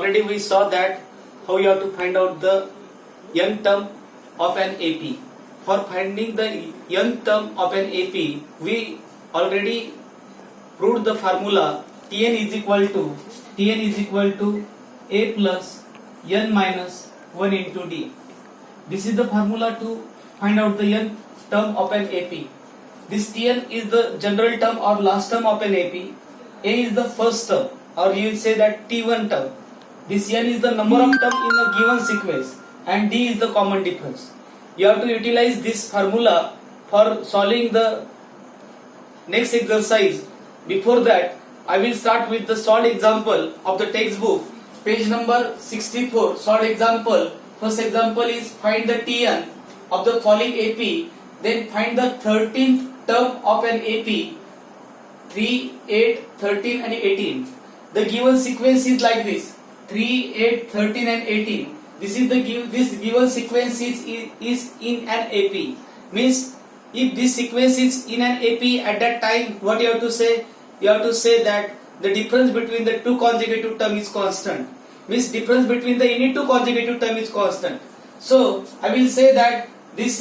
already we saw that how you have to find out the n term of an AP. For finding the n term of an AP, we already proved the formula Tn is equal to A plus n minus 1 into D. This is the formula to find out the n term of an AP. This Tn is the general term or last term of an AP. A is the first term, or you will say that T1 term. This n is the number of terms in a given sequence, and D is the common difference. You have to utilize this formula for solving the next exercise. Before that, I will start with the solved example of the textbook, page number 64. Solved example. First example is find the Tn of the following AP, then find the 13th term of an AP, 3, 8, 13 and 18. The given sequence is like this: 3, 8, 13 and 18. This given sequence is in an AP. Means if this sequence is in an AP, at that time what you have to say? You have to say that the difference between the two consecutive term is constant. Means difference between the any two consecutive term is constant. So I will say that this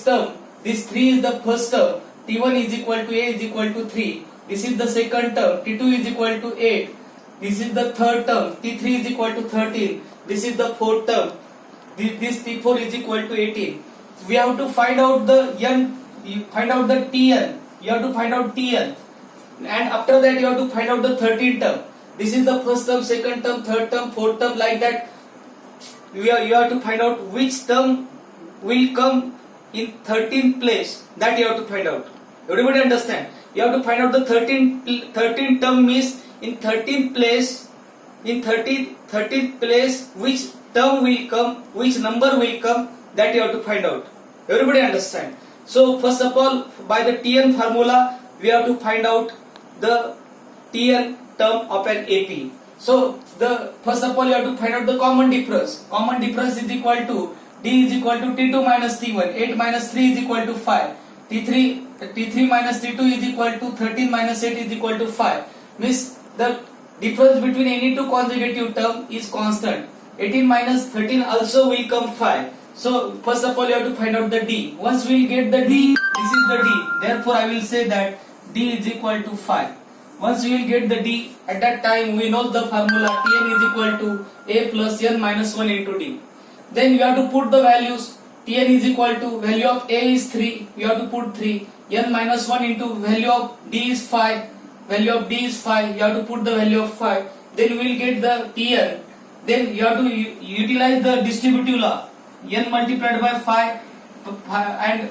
term, this 3 is the first term. T1 is equal to A is equal to 3. This is the second term. T2 is equal to 8. This is the third term. T3 is equal to 13. This is the fourth term. This T4 is equal to 18. We have to find out the n. Find out the Tn. You have to find out Tn, and after that you have to find out the 13th term. This is the first term, second term, third term, fourth term, like that. You have to find out which term will come in 13th place. That you have to find out. Everybody understand? You have to find out the 13th term means in 13th place. In 13th place, which term will come, which number will come, that you have to find out. Everybody understand? So first of all, by the Tn formula, we have to find out the Tn term of an AP. So the first of all, you have to find out the common difference. Common difference is equal to D is equal to T2 minus T1. 8 minus 3 is equal to 5. T3 minus T2 is equal to 13 minus 8 is equal to 5. Means the difference between any two consecutive term is constant. 18 minus 13 also will come 5. So first of all, you have to find out the D. Once we will get the D, this is the D. Therefore, I will say that D is equal to 5. Once we will get the D, at that time we know the formula Tn is equal to A plus n minus 1 into D. Then you have to put the values. Tn is equal to value of A is 3. You have to put 3. N minus 1 into value of D is 5. Value of D is 5. You have to put the value of 5. Then we will get the Tn. Then you have to utilize the distributive law. N multiplied by 5 and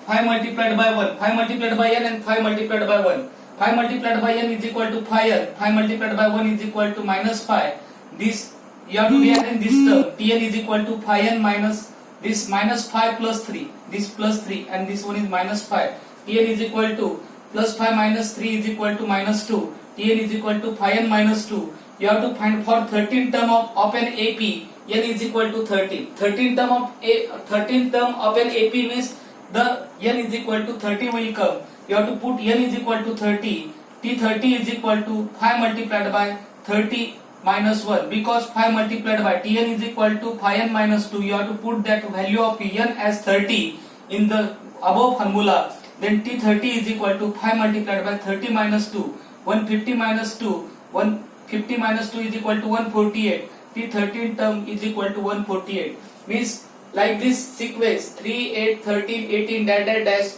5 multiplied by 1. 5 multiplied by n and 5 multiplied by 1. 5 multiplied by n is equal to 5n. 5 multiplied by 1 is equal to minus 5. This you have to react in this term. Tn is equal to 5n minus this minus 5 plus 3. This plus 3 and this one is minus 5. Tn is equal to plus 5 minus 3 is equal to minus 2. Tn is equal to 5n minus 2. You have to find for 13th term of an AP, n is equal to 13. 13th term of an AP means the n is equal to 30 will come. You have to put n is equal to 30. T30 is equal to 5 multiplied by 30 minus 1. Because 5 multiplied by Tn is equal to 5n minus 2. You have to put that value of n as 30 in the above formula. Then T30 is equal to 5 multiplied by 30 minus 2. 150 minus 2. 150 minus 2 is equal to 148. T13 term is equal to 148. Means like this sequence 3, 8, 13, 18 dash dash dash.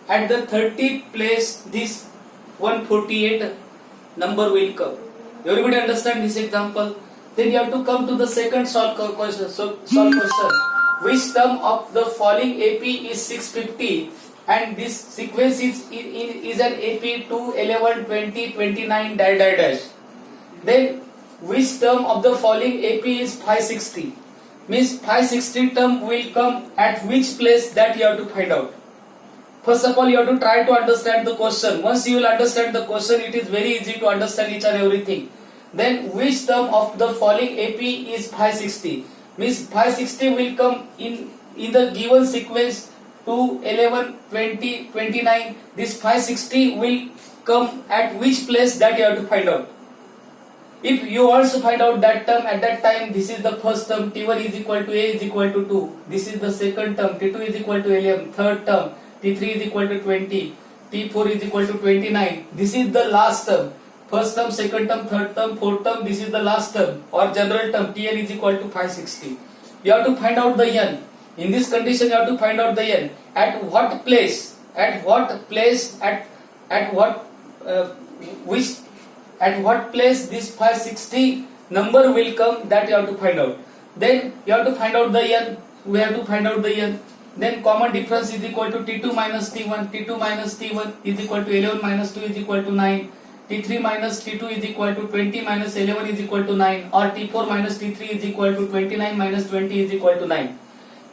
At the 30th place this 148 number will come. Everybody understand this example? Then you have to come to the second solve question. Which term of the following AP is 650 and this sequence is an AP 2, 11, 20, 29 dash dash dash. Then which term of the following AP is 560? Means 560 term will come at which place, that you have to find out. First of all, you have to try to understand the question. Once you will understand the question, it is very easy to understand each and everything. Then which term of the following AP is 560? Means 560 will come in the given sequence 2, 11, 20, 29. This 560 will come at which place, that you have to find out. If you also find out that term, at that time this is the first term, T1 is equal to A is equal to 2. This is the second term, T2 is equal to 11. Third term, T3 is equal to 20. T4 is equal to 29. This is the last term. First term, second term, third term, fourth term, this is the last term or general term, Tn is equal to 560. You have to find out the n. In this condition you have to find out the n. At what place, at what place this 560 number will come, that you have to find out. Then you have to find out the n. We have to find out the n. Then common difference is equal to T2 minus T1. T2 minus T1 is equal to 11 minus 2 is equal to 9. T3 minus T2 is equal to 20 minus 11 is equal to 9, or T4 minus T3 is equal to 29 minus 20 is equal to 9.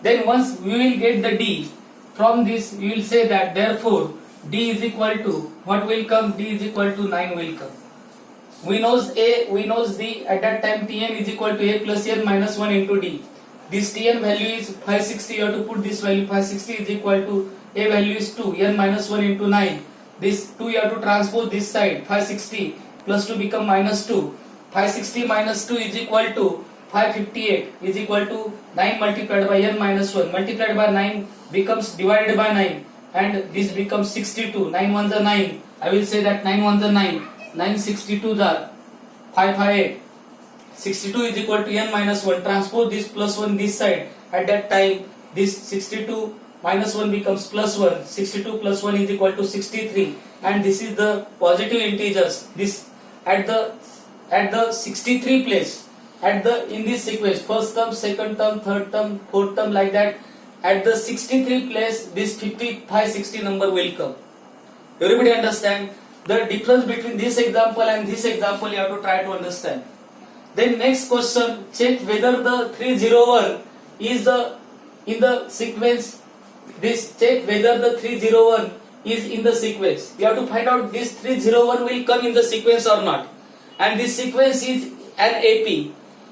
Then once we will get the D, from this we will say that therefore D is equal to, what will come? D is equal to 9 will come. We knows A, we knows D. At that time Tn is equal to A plus n minus 1 into D. This Tn value is 560. You have to put this value. 560 is equal to A value is 2, n minus 1 into 9. This 2 you have to transpose this side. 560 plus 2 become minus 2. 560 minus 2 is equal to 558 is equal to 9 multiplied by n minus 1. Multiplied by 9 becomes divided by 9, and this becomes 62. 9 ones are 9. I will say that 9 ones are 9. 9 62s are 558. 62 is equal to n minus 1. Transpose this plus 1 this side. At that time this 62 minus 1 becomes plus 1. 62 plus 1 is equal to 63, and this is the positive integers. This at the 63 place, in this sequence, first term, second term, third term, fourth term, like that, at the 63 place this 5560 number will come. Everybody understand? The difference between this example and this example you have to try to understand. Then next question, check whether the 301 is in the sequence. This check whether the 301 is in the sequence. You have to find out this 301 will come in the sequence or not. And this sequence is an AP.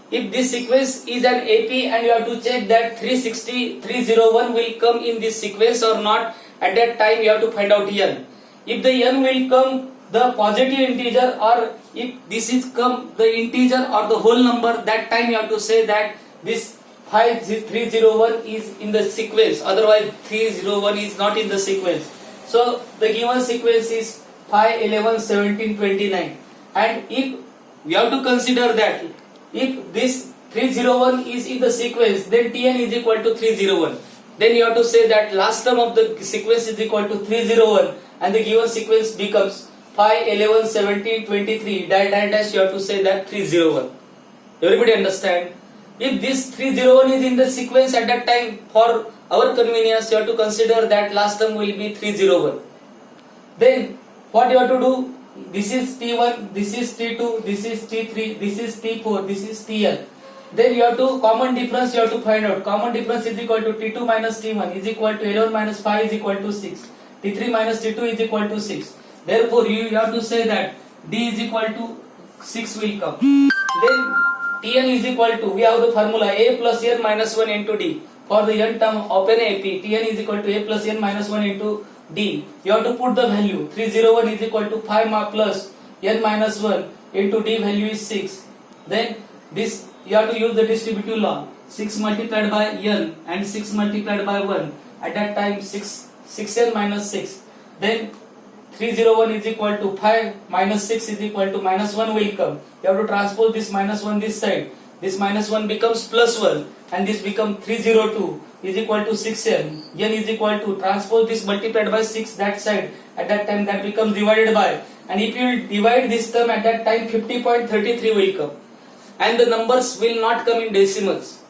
If this sequence is an AP and you have to check that 301 will come in this sequence or not, at that time you have to find out n. If the n will come the positive integer, or if this is come the integer or the whole number, that time you have to say that this 301 is in the sequence, otherwise 301 is not in the sequence. So the given sequence is 5, 11, 17, 29, and if we have to consider that if this 301 is in the sequence, then Tn is equal to 301. Then you have to say that last term of the sequence is equal to 301, and the given sequence becomes 5, 11, 17, 23, dash you have to say that 301. Everybody understand? If this 301 is in the sequence, at that time for our convenience you have to consider that last term will be 301. Then what you have to do? This is T1, this is T2, this is T3, this is T4, this is Tn. Then you have to common difference you have to find out. Common difference is equal to T2 minus T1 is equal to 11 minus 5 is equal to 6. T3 minus T2 is equal to 6. Therefore you have to say that D is equal to 6 will come. Then Tn is equal to, we have the formula A plus n minus 1 into D. For the n term of an AP, Tn is equal to A plus n minus 1 into D. You have to put the value. 301 is equal to 5 plus n minus 1 into D value is 6. Then this you have to use the distributive law. 6 multiplied by n and 6 multiplied by 1. At that time 6n minus 6. Then 301 is equal to 5 minus 6 is equal to minus 1 will come. You have to transpose this minus 1 this side. This minus 1 becomes plus 1, and this becomes 302 is equal to 6n. n is equal to transpose this multiplied by 6 that side. At that time that becomes divided by, and if you divide this term, at that time 50.33 will come. And the numbers will not come in decimals.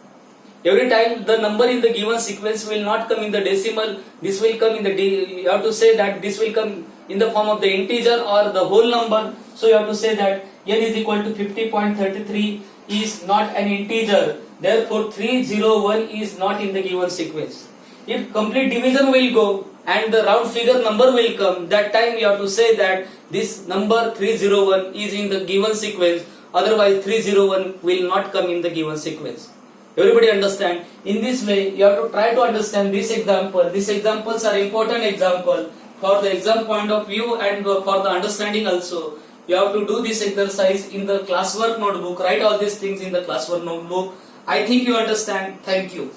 Every time the number in the given sequence will not come in the decimal, this will come in the you have to say that this will come in the form of the integer or the whole number. So you have to say that n is equal to 50.33 is not an integer. Therefore 301 is not in the given sequence. If complete division will go and the round figure number will come, that time you have to say that this number 301 is in the given sequence, otherwise 301 will not come in the given sequence. Everybody understand? In this way you have to try to understand this example. These examples are important example for the exam point of view and for the understanding also. You have to do this exercise in the classwork notebook. Write all these things in the classwork notebook. I think you understand. Thank you.